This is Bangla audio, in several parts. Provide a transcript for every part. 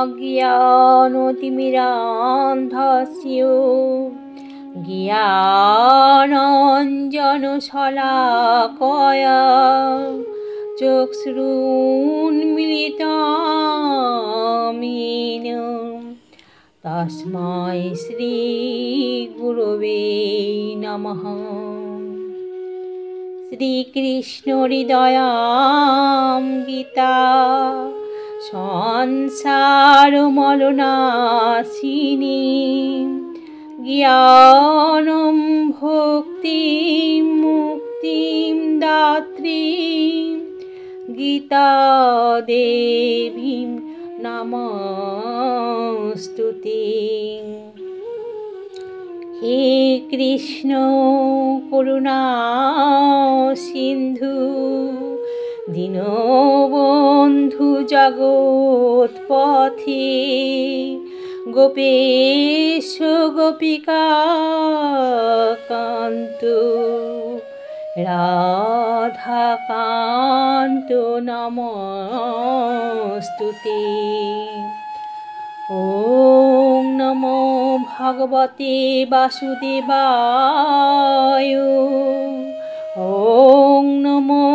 ज्ञानतिमिरान्धस्य ज्ञानाञ्जनशलाकया चक्षुरुन्मीलितं येन तस्मै श्रीगुरवे नमः। श्रीकृष्णहृदयां संसारमलनाशिनी ज्ञानं भक्तिं मुक्तिं दात्री गीता देवीं नमस्तुते। हे कृष्ण करुणा सिंधु दीनबंधु जगत्पथे गोपेश गोपिका कांत राधा कांत नमस्तुते। ओम नमो भगवते वासुदेवाय। ओम नमो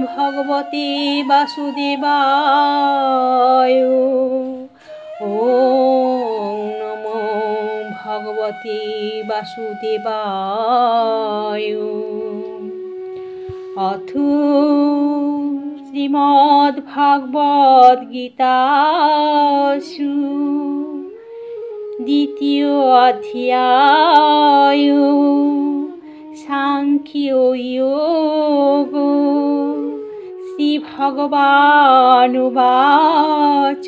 भगवते वासुदेवाय। ओम नमो भगवते वासुदेवाय। अथ श्रीमद्भगवद्गीतासु द्वितीय अध्याय सांख्ययोग। श्री भगवानुवाच।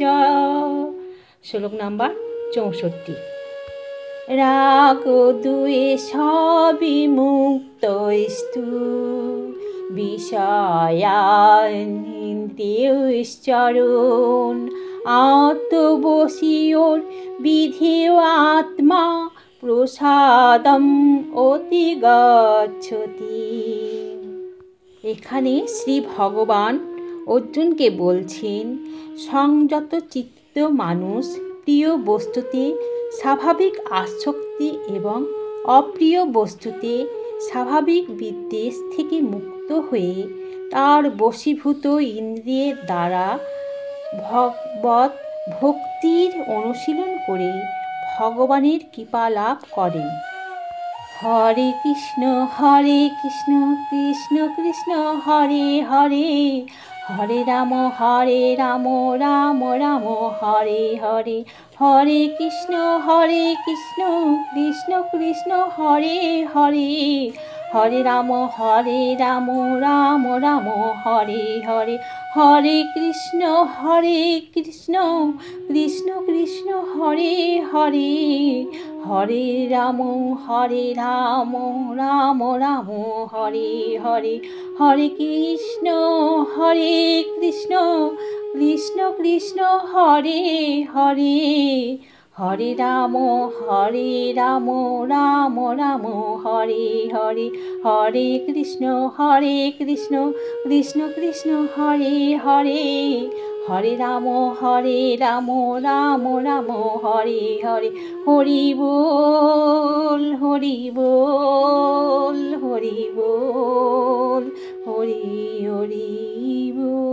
श्लोक नंबर 64। राग द्वेष विमुक्तस्तु विषयानिन्द्रियश्चरन् आत्मवशीयोर्विधेयात्मा প্রসাদম অতি গচ্ছতি। এখানে শ্রী ভগবান অর্জুনকে বলছেন, সংযত চিত্ত মানুষ প্রিয় বস্তুতে স্বাভাবিক আসক্তি এবং অপ্রিয় বস্তুতে স্বাভাবিক বিদ্বেষ থেকে মুক্ত হয়ে তার বশীভূত ইন্দ্রিয়ের দ্বারা ভগবত ভক্তির অনুশীলন করে ভগবানের কৃপা লাভ করেন। হরে কৃষ্ণ কৃষ্ণ কৃষ্ণ হরে হরে, হরে রাম রাম রাম হরে হরে, হরে কৃষ্ণ কৃষ্ণ কৃষ্ণ হরে হরে, হরে রাম রাম রাম হরে হরে, হরে কৃষ্ণ কৃষ্ণ কৃষ্ণ হরে হরে, হরে রাম রাম রাম হরে হরে, হরে কৃষ্ণ কৃষ্ণ কৃষ্ণ হরে হরে, হরে রাম রাম রাম হরে হরে, হরে কৃষ্ণ কৃষ্ণ কৃষ্ণ হরে হরে, হরে রাম রাম রাম হরে হরে। হরি বল হরি বল হরি বল, হরি হরি বল।